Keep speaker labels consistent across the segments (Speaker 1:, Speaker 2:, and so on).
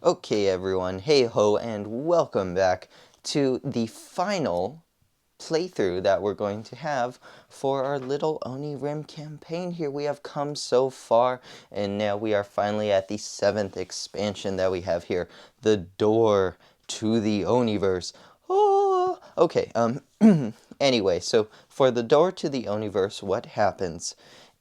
Speaker 1: Okay everyone, hey ho, and welcome back to the final playthrough that we're going to have for our little Onirim campaign here. We have come so far, and now we are finally at the 7th expansion that we have here, the door to the Oniverse. Oh, okay, anyway, so for the door to the Oniverse, what happens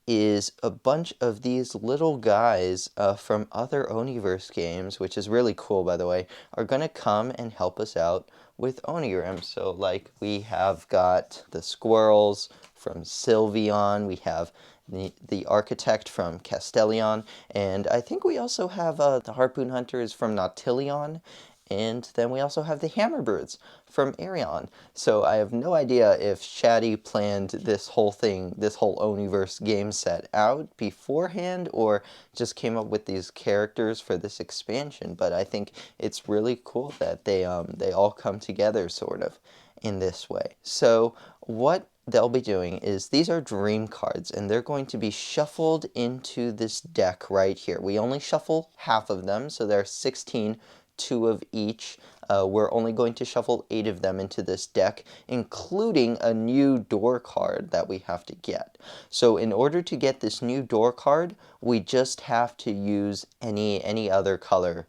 Speaker 1: is a bunch of these little guys from other Oniverse games, which is really cool, by the way, are going to come and help us out with Onirim. So, like, we have got the squirrels from Sylveon, we have the architect from Castellion, and I think we also have the harpoon hunters from Nautilion, and then we also have the Hammerbirds from Arion. So I have no idea if Shadi planned this whole thing, this whole Oniverse game set out beforehand, or just came up with these characters for this expansion. But I think it's really cool that they all come together sort of in this way. So what they'll be doing is these are dream cards, and they're going to be shuffled into this deck right here. We only shuffle half of them, so there are 16, 2 of each. We're only going to shuffle 8 of them into this deck, including a new door card that we have to get. So in order to get this new door card, we just have to use any other color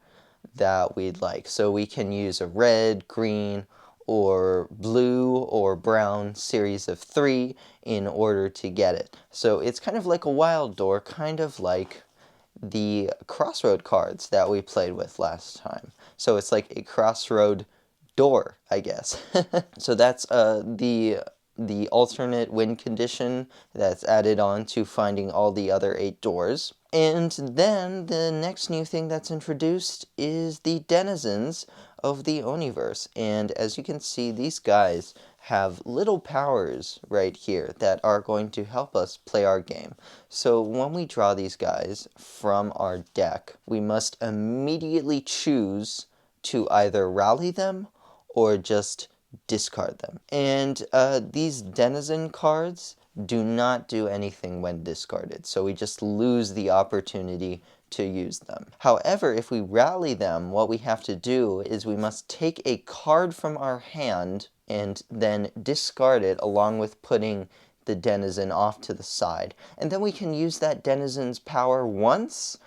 Speaker 1: that we'd like. So we can use a red, green, or blue or brown series of 3 in order to get it. So it's kind of like a wild door, kind of like the crossroad cards that we played with last time. So it's like a crossroad door, I guess. So that's the alternate win condition that's added on to finding all the other 8 doors. And then the next new thing that's introduced is the denizens of the Oniverse. And as you can see, these guys have little powers right here that are going to help us play our game. So when we draw these guys from our deck, we must immediately choose to either rally them or just discard them. And these denizen cards do not do anything when discarded, so we just lose the opportunity to use them. However, if we rally them, what we have to do is we must take a card from our hand and then discard it along with putting the denizen off to the side. And then we can use that denizen's power once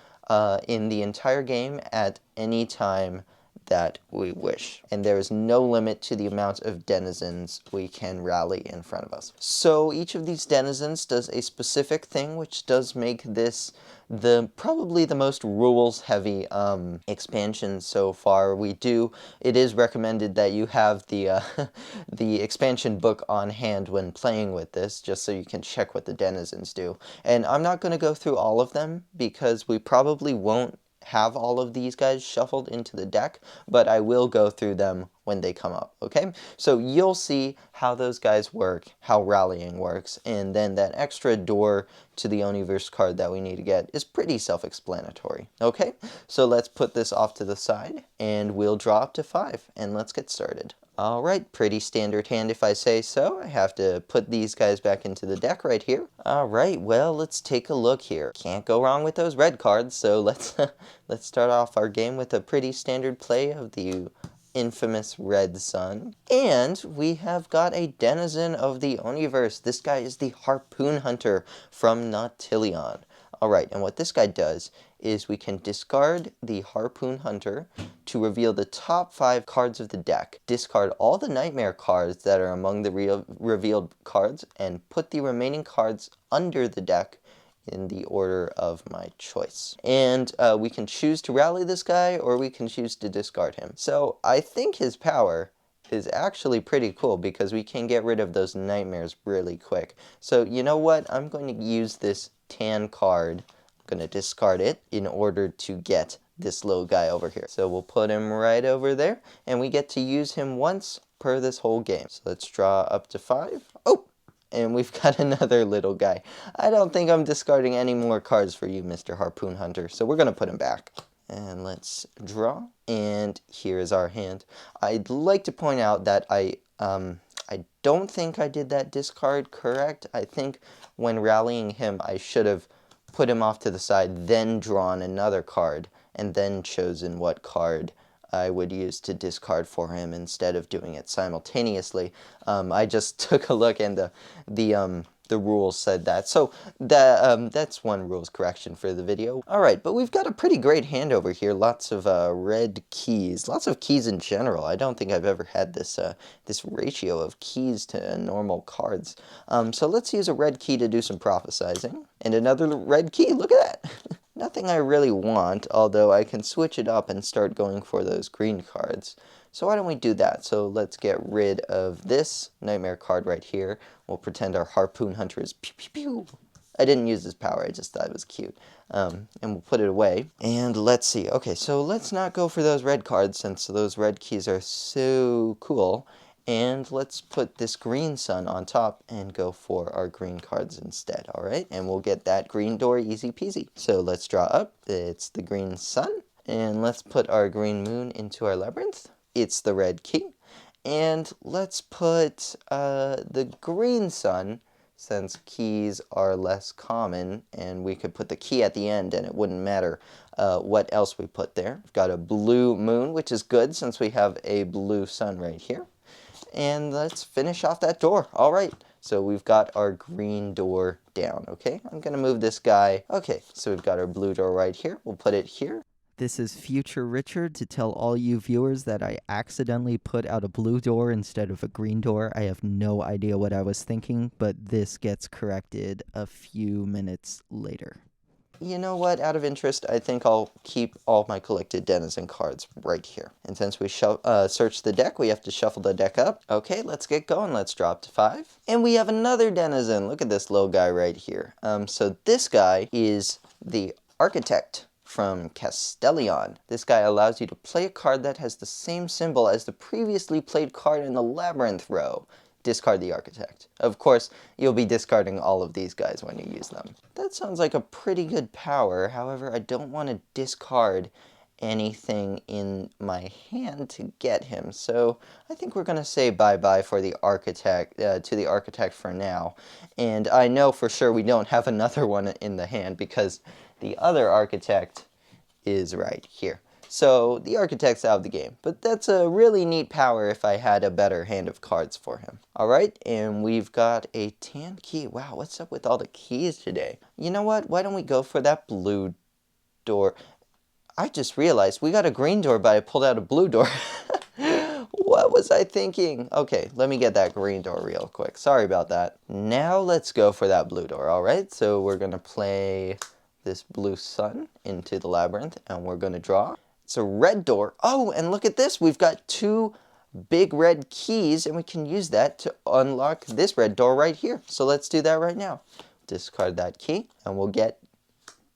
Speaker 1: in the entire game at any time that we wish. And there is no limit to the amount of denizens we can rally in front of us. So each of these denizens does a specific thing, which does make this probably the most rules heavy expansion so far. It is recommended that you have the the expansion book on hand when playing with this, just so you can check what the denizens do. And I'm not going to go through all of them because we probably won't have all of these guys shuffled into the deck, but I will go through them when they come up, okay? So you'll see how those guys work, how rallying works, and then that extra door to the Oniverse card that we need to get is pretty self-explanatory, okay? So let's put this off to the side, and we'll draw up to 5, and let's get started. Alright, pretty standard hand if I say so. I have to put these guys back into the deck right here. Alright, well, let's take a look here. Can't go wrong with those red cards, so let's start off our game with a pretty standard play of the infamous Red Sun. And we have got a denizen of the Oniverse. This guy is the Harpoon Hunter from Nautilion. Alright, and what this guy does is we can discard the Harpoon Hunter to reveal the top 5 cards of the deck, discard all the Nightmare cards that are among the revealed cards, and put the remaining cards under the deck in the order of my choice. And we can choose to rally this guy, or we can choose to discard him. So I think his power is actually pretty cool because we can get rid of those nightmares really quick. So you know what? I'm going to use this tan card. I'm going to discard it in order to get this little guy over here. So we'll put him right over there, and we get to use him once per this whole game. So let's draw up to 5. Oh! And we've got another little guy. I don't think I'm discarding any more cards for you, Mr. Harpoon Hunter, so we're going to put him back. And let's draw, and here is our hand. I'd like to point out that I don't think I did that discard correct. I think when rallying him, I should have put him off to the side, then drawn another card, and then chosen what card I would use to discard for him instead of doing it simultaneously. I just took a look, and the rules said that. So that's one rules correction for the video. All right, but we've got a pretty great hand over here. Lots of red keys, lots of keys in general. I don't think I've ever had this this ratio of keys to normal cards. So let's use a red key to do some prophesizing, and another red key. Look at that. Nothing I really want, although I can switch it up and start going for those green cards. So why don't we do that? So let's get rid of this nightmare card right here. We'll pretend our harpoon hunter is pew pew pew. I didn't use this power, I just thought it was cute. And we'll put it away. And let's see. Okay, so let's not go for those red cards since those red keys are so cool. And let's put this green sun on top and go for our green cards instead, all right? And we'll get that green door easy peasy. So let's draw up. It's the green sun. And let's put our green moon into our labyrinth. It's the red key. And let's put the green sun, since keys are less common, and we could put the key at the end and it wouldn't matter what else we put there. We've got a blue moon, which is good since we have a blue sun right here. And let's finish off that door. All right, so we've got our green door down, okay? I'm gonna move this guy. Okay, so we've got our blue door right here. We'll put it here.
Speaker 2: This is future Richard to tell all you viewers that I accidentally put out a blue door instead of a green door. I have no idea what I was thinking, but this gets corrected a few minutes later.
Speaker 1: You know what, out of interest, I think I'll keep all my collected denizen cards right here. And since we search the deck, we have to shuffle the deck up. Okay, let's get going. Let's drop to 5. And we have another denizen. Look at this little guy right here. So this guy is the Architect from Castellion. This guy allows you to play a card that has the same symbol as the previously played card in the Labyrinth row. Discard the Architect. Of course, you'll be discarding all of these guys when you use them. That sounds like a pretty good power. However, I don't want to discard anything in my hand to get him. So I think we're going to say bye-bye for the Architect, to the Architect for now. And I know for sure we don't have another one in the hand because the other Architect is right here. So the Architect's out of the game, but that's a really neat power if I had a better hand of cards for him. All right, and we've got a tan key. Wow, what's up with all the keys today? You know what? Why don't we go for that blue door? I just realized we got a green door, but I pulled out a blue door. What was I thinking? Okay, let me get that green door real quick. Sorry about that. Now let's go for that blue door, all right? So we're going to play this blue sun into the labyrinth, and we're going to draw. It's a red door. Oh, and look at this. We've got 2 big red keys, and we can use that to unlock this red door right here. So let's do that right now. Discard that key, and we'll get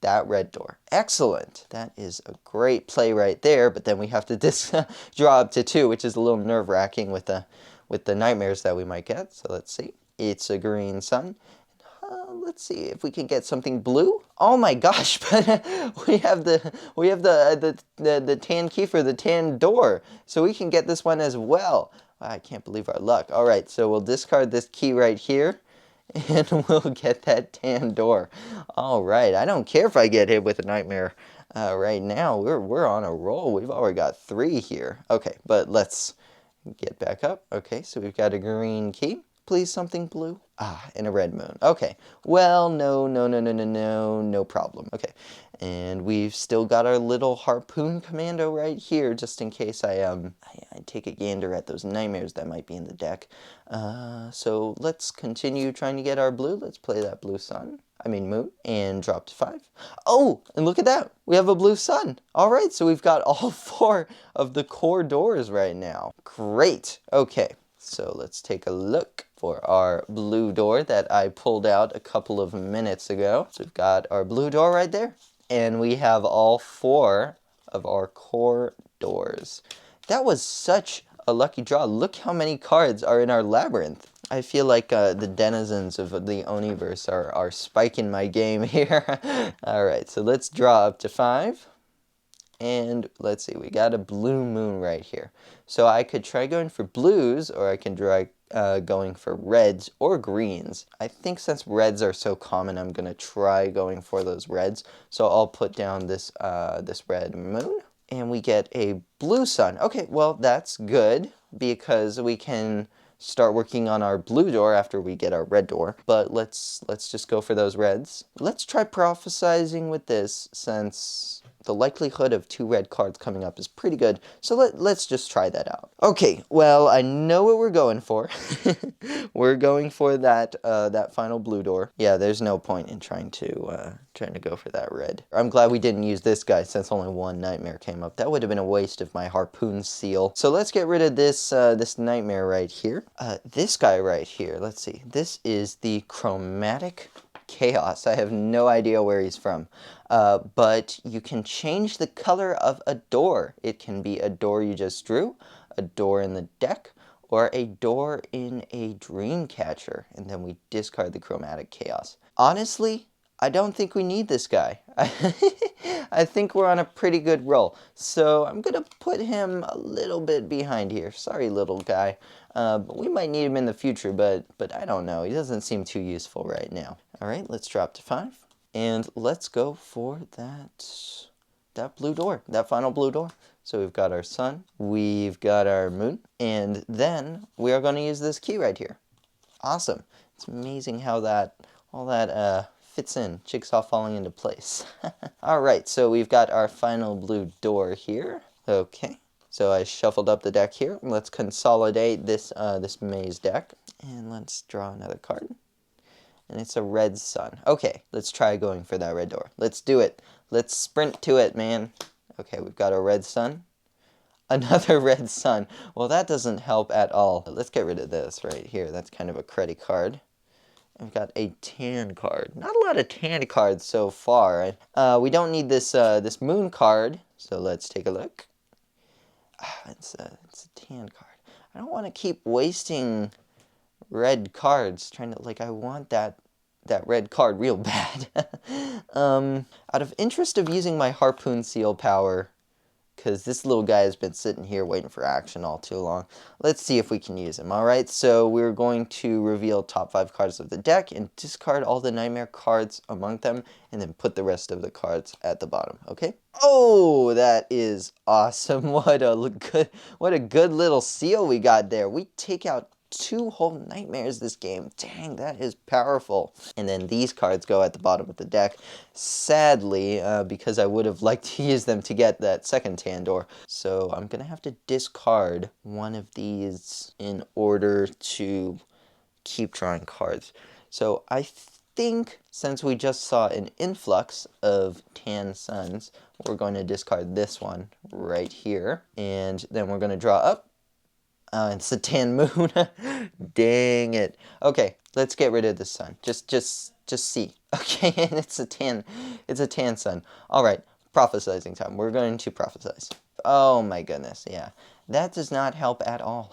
Speaker 1: that red door. Excellent. That is a great play right there, but then we have to draw up to 2, which is a little nerve-wracking with the nightmares that we might get. So let's see. It's a green sun. Let's see if we can get something blue. Oh my gosh, but we have the tan key for the tan door, so we can get this one as well. I can't believe our luck. All right, so we'll discard this key right here, and we'll get that tan door. All right, I don't care if I get hit with a nightmare. Right now, we're on a roll. We've already got 3 here. Okay, but let's get back up. Okay, so we've got a green key. Please, something blue. Ah, and a red moon. Okay. Well, no problem. Okay. And we've still got our little harpoon commando right here, just in case I take a gander at those nightmares that might be in the deck. So let's continue trying to get our blue. Let's play that blue sun. Moon, and drop to 5. Oh, and look at that. We have a blue sun. All right, so we've got all 4 of the core doors right now. Great. Okay. So let's take a look for our blue door that I pulled out a couple of minutes ago. So we've got our blue door right there. And we have all 4 of our core doors. That was such a lucky draw. Look how many cards are in our labyrinth. I feel like the denizens of the Oniverse are spiking my game here. All right, so let's draw up to 5. And let's see, we got a blue moon right here. So I could try going for blues, or I can try going for reds or greens. I think since reds are so common, I'm going to try going for those reds. So I'll put down this, this red moon. And we get a blue sun. Okay, well, that's good because we can start working on our blue door after we get our red door. But let's just go for those reds. Let's try prophesizing with this since the likelihood of 2 red cards coming up is pretty good. So let's just try that out. Okay, well, I know what we're going for. We're going for that that final blue door. Yeah, there's no point in trying to go for that red. I'm glad we didn't use this guy since only 1 nightmare came up. That would have been a waste of my harpoon seal. So let's get rid of this this nightmare right here. This guy right here, let's see. This is the chromatic chaos. I have no idea where he's from. But you can change the color of a door. It can be a door you just drew, a door in the deck, or a door in a dream catcher. And then we discard the chromatic chaos. Honestly, I don't think we need this guy. I think we're on a pretty good roll. So I'm going to put him a little bit behind here. Sorry, little guy. But we might need him in the future, but I don't know. He doesn't seem too useful right now. All right, let's drop to 5. And let's go for that blue door, that final blue door. So we've got our sun, we've got our moon, and then we are going to use this key right here. Awesome. It's amazing how all that fits in, jigsaw falling into place. All right, so we've got our final blue door here. Okay, so I shuffled up the deck here. Let's consolidate this this maze deck, and let's draw another card. And it's a red sun. Okay, let's try going for that red door. Let's do it. Let's sprint to it, man. Okay, we've got a red sun. Another red sun. Well, that doesn't help at all. Let's get rid of this right here. That's kind of a cruddy card. I've got a tan card. Not a lot of tan cards so far. We don't need this this moon card, so let's take a look. It's a tan card. I don't want to keep wasting red cards trying to, like, I want that red card real bad. Out of interest of using my harpoon seal power, because this little guy has been sitting here waiting for action all too long, let's see if we can use him. Alright, so we're going to reveal top 5 cards of the deck and discard all the nightmare cards among them, and then put the rest of the cards at the bottom, okay? Oh, that is awesome. What a good little seal we got there. We take out 2 whole nightmares this game. Dang, that is powerful. And then these cards go at the bottom of the deck. Sadly, because I would have liked to use them to get that second tan door. So I'm going to have to discard one of these in order to keep drawing cards. So I think since we just saw an influx of tan suns, we're going to discard this one right here. And then we're going to draw up. It's a tan moon. Dang it. Okay, let's get rid of the sun. Just see. Okay, and it's a tan sun. All right, prophesizing time. We're going to prophesize. Oh my goodness, yeah. That does not help at all.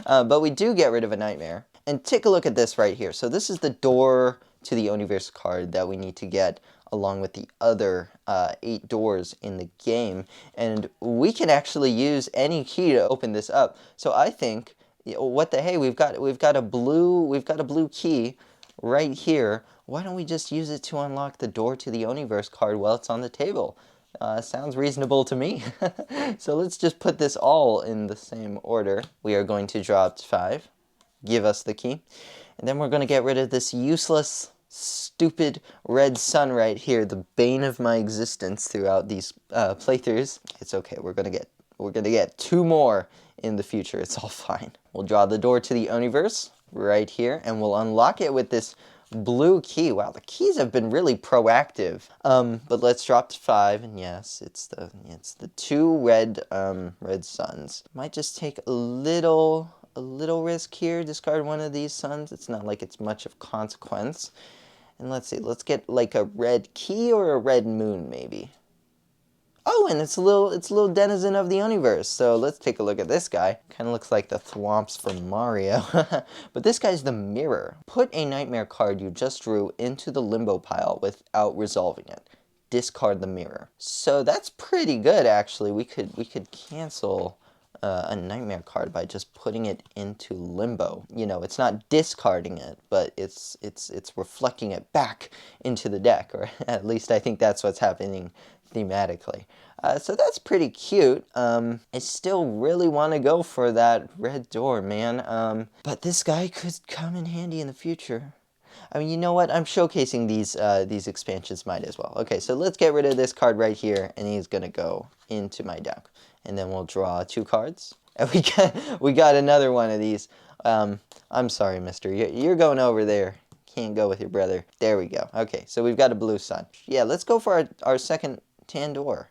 Speaker 1: But we do get rid of a nightmare. And take a look at this right here. So this is the door to the Oniverse card that we need to get along with the other 8 doors in the game, and we can actually use any key to open this up. So I think, what the hey, we've got a blue key right here. Why don't we just use it to unlock the door to the Oniverse card while it's on the table? Sounds reasonable to me. So let's just put this all in the same order. We are going to draw up to 5, give us the key, and then we're going to get rid of this useless, stupid red sun right here, the bane of my existence throughout these playthroughs. It's okay. We're gonna get 2 more in the future. It's all fine. We'll draw the door to the Oniverse right here, and we'll unlock it with this blue key. Wow, the keys have been really proactive. But let's drop to 5, and yes, it's the 2 red red suns. Might just take a little risk here. Discard one of these suns. It's not like it's much of consequence. And let's see, let's get like a red key or a red moon maybe. Oh, and it's a little denizen of the Oniverse. So let's take a look at this guy. Kind of looks like the thwomps from Mario. But this guy's the mirror. Put a nightmare card you just drew into the limbo pile without resolving it. discard the mirror. So that's pretty good, actually. We could cancel a nightmare card by just putting it into limbo. You know, it's not discarding it, but it's reflecting it back into the deck, or at least I think that's what's happening thematically. So that's pretty cute. I still really want to go for that red door, man. But this guy could come in handy in the future. I mean, you know what? I'm showcasing these expansions, might as well. Okay, so let's get rid of this card right here, and he's gonna go into my deck, and then we'll draw 2 cards, and we got another one of these. I'm sorry, Mister. You're going over there. Can't go with your brother. There we go. Okay, so we've got a blue sun. Yeah, let's go for our second tan door.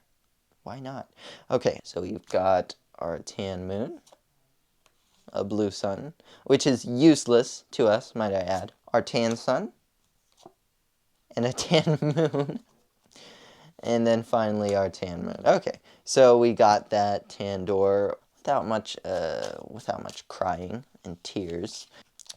Speaker 1: Why not? Okay, so we've got our tan moon, a blue sun, which is useless to us, might I add. Our tan sun, and a tan moon, and then finally our tan moon. Okay, so we got that tan door without much crying and tears.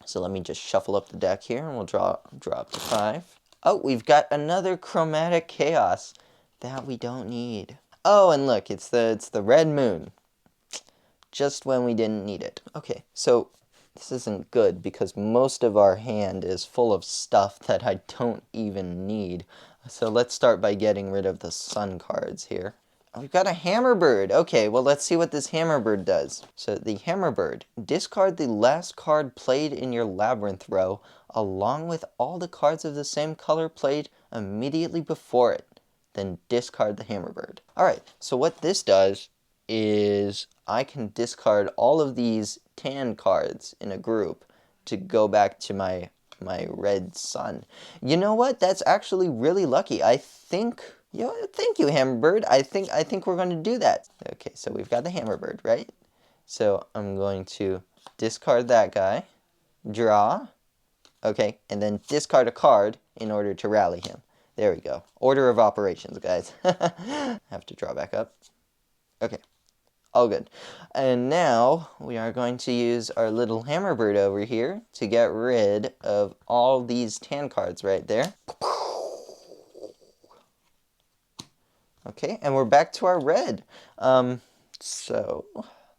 Speaker 1: So let me just shuffle up the deck here, and we'll draw up to 5. Oh, we've got another chromatic chaos that we don't need. Oh, and look, it's the red moon. Just when we didn't need it. Okay, so this isn't good because most of our hand is full of stuff that I don't even need. So let's start by getting rid of the sun cards here. We've got a hammerbird. Okay, well, let's see what this hammerbird does. So the hammerbird, discard the last card played in your labyrinth row along with all the cards of the same color played immediately before it. Then discard the hammerbird. Alright, so what this does is I can discard all of these tan cards in a group to go back to my red sun. You know what? That's actually really lucky. I think, thank you, hammerbird. I think we're going to do that. Okay, so we've got the hammerbird, right? So I'm going to discard that guy, draw, okay, and then discard a card in order to rally him. There we go. Order of operations, guys. Have to draw back up. Okay. All good. And now we are going to use our little hammerbird over here to get rid of all these tan cards right there. Okay, and we're back to our red. So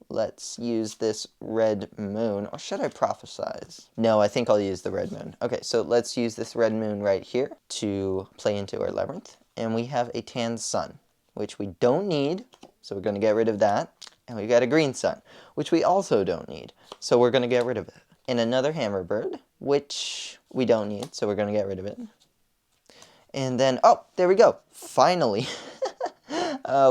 Speaker 1: let's use this red moon. Or should I prophesize? No, I think I'll use the red moon. Okay, so let's use this red moon right here to play into our labyrinth. And we have a tan sun, which we don't need. So we're going to get rid of that. And we've got a green sun, which we also don't need. So we're going to get rid of it. And another hammerbird, which we don't need. So we're going to get rid of it. And then, oh, there we go. Finally,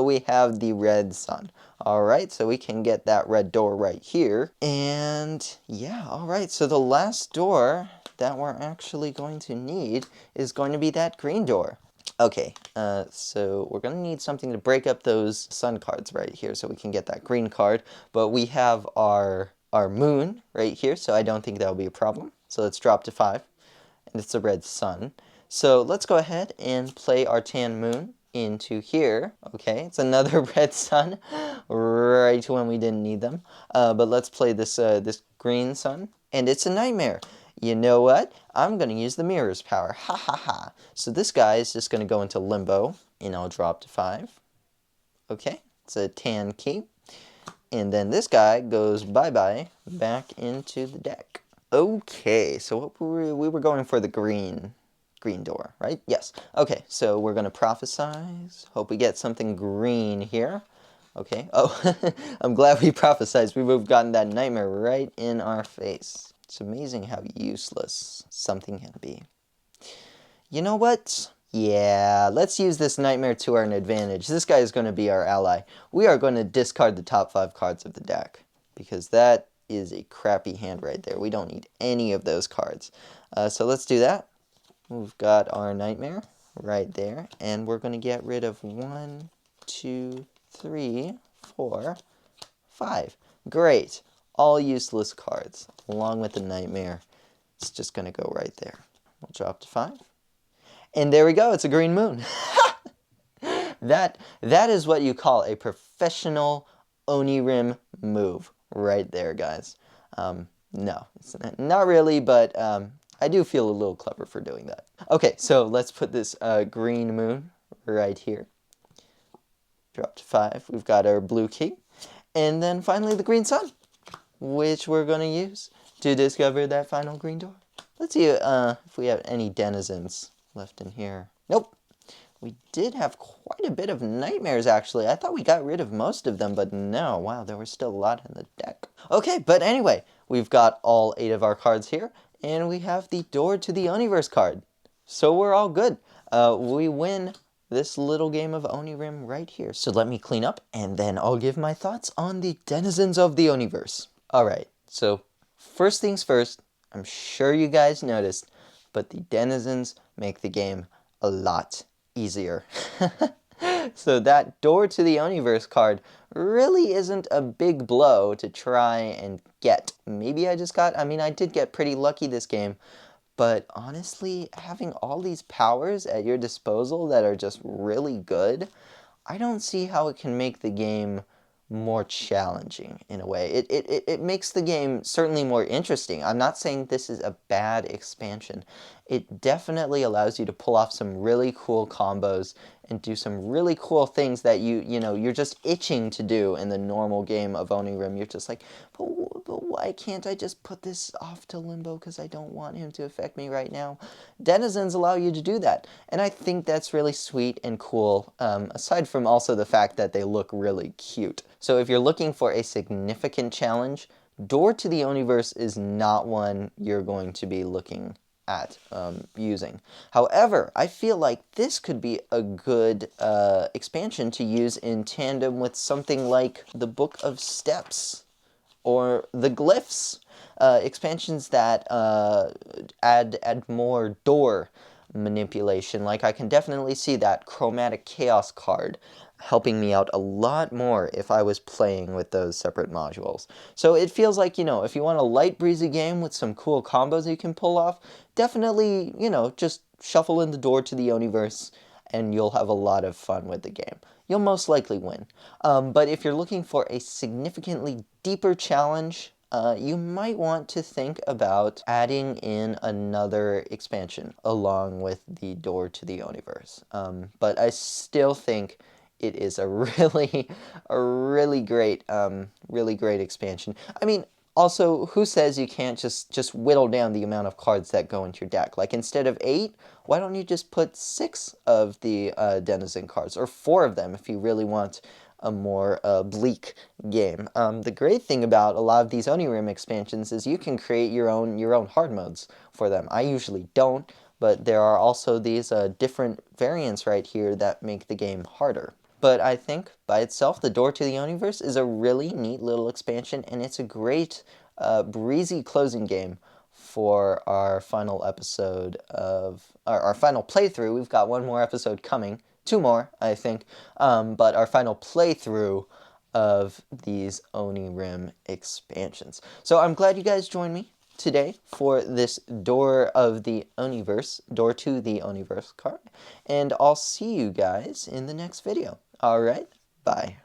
Speaker 1: we have the red sun. All right, so we can get that red door right here. And yeah, all right, so the last door that we're actually going to need is going to be that green door. Okay, so we're going to need something to break up those sun cards right here so we can get that green card. But we have our moon right here, so I don't think that'll be a problem. So let's drop to 5, and it's a red sun. So let's go ahead and play our tan moon into here. Okay, it's another red sun right when we didn't need them. But let's play this green sun, and it's a nightmare. You know what? I'm going to use the mirror's power. Ha ha ha. So this guy is just going to go into limbo, and I'll drop to 5. Okay, it's a tan key. And then this guy goes bye-bye back into the deck. Okay, so what we were going for the green door, right? Yes. Okay, so we're going to prophesize. Hope we get something green here. Okay. Oh, I'm glad we prophesized. We would have gotten that nightmare right in our face. It's amazing how useless something can be. You know what? Yeah, let's use this nightmare to our advantage. This guy is going to be our ally. We are going to discard the top 5 cards of the deck, because that is a crappy hand right there. We don't need any of those cards. So let's do that. We've got our nightmare right there, and we're going to get rid of 1, 2, 3, 4, 5. Great. All useless cards, along with the nightmare. It's just going to go right there. We'll drop to 5. And there we go. It's a green moon. That is what you call a professional Onirim move right there, guys. No, it's not really, but I do feel a little clever for doing that. Okay, so let's put this green moon right here. Drop to 5. We've got our blue key. And then finally the green sun, which we're going to use to discover that final green door. Let's see if we have any denizens left in here. Nope. We did have quite a bit of nightmares, actually. I thought we got rid of most of them, but no. Wow, there was still a lot in the deck. Okay, but anyway, we've got all 8 of our cards here, and we have the door to the Oniverse card. So we're all good. We win this little game of Onirim right here. So let me clean up, and then I'll give my thoughts on the denizens of the Oniverse. Alright, so first things first, I'm sure you guys noticed, but the denizens make the game a lot easier. So that door to the Oniverse card really isn't a big blow to try and get. Maybe I did get pretty lucky this game, but honestly, having all these powers at your disposal that are just really good, I don't see how it can make the game more challenging in a way. It makes the game certainly more interesting. I'm not saying this is a bad expansion. It definitely allows you to pull off some really cool combos and do some really cool things that you're just itching to do in the normal game of Onirim. You're just like, but why can't I just put this off to Limbo because I don't want him to affect me right now? Denizens allow you to do that, and I think that's really sweet and cool, aside from also the fact that they look really cute. So if you're looking for a significant challenge, Door to the Oniverse is not one you're going to be looking at using. However, I feel like this could be a good expansion to use in tandem with something like the Book of Steps or the Glyphs, expansions that add more door manipulation. Like, I can definitely see that Chromatic Chaos card helping me out a lot more if I was playing with those separate modules. So it feels like, if you want a light breezy game with some cool combos you can pull off, definitely, just shuffle in the Door to the Oniverse and you'll have a lot of fun with the game. You'll most likely win. But if you're looking for a significantly deeper challenge, you might want to think about adding in another expansion along with the Door to the Oniverse. But I still think it is a really great expansion. I mean, also, who says you can't just whittle down the amount of cards that go into your deck? Like, instead of 8, why don't you just put 6 of the denizen cards, or 4 of them if you really want a more bleak game. The great thing about a lot of these Onirim expansions is you can create your own hard modes for them. I usually don't, but there are also these different variants right here that make the game harder. But I think, by itself, the Door to the Oniverse is a really neat little expansion, and it's a great, breezy closing game for our final episode of... our final playthrough. We've got one more episode coming. 2 more, I think. But our final playthrough of these Onirim expansions. So I'm glad you guys joined me today for this Door of the Oniverse, Door to the Oniverse card. And I'll see you guys in the next video. Alright, bye.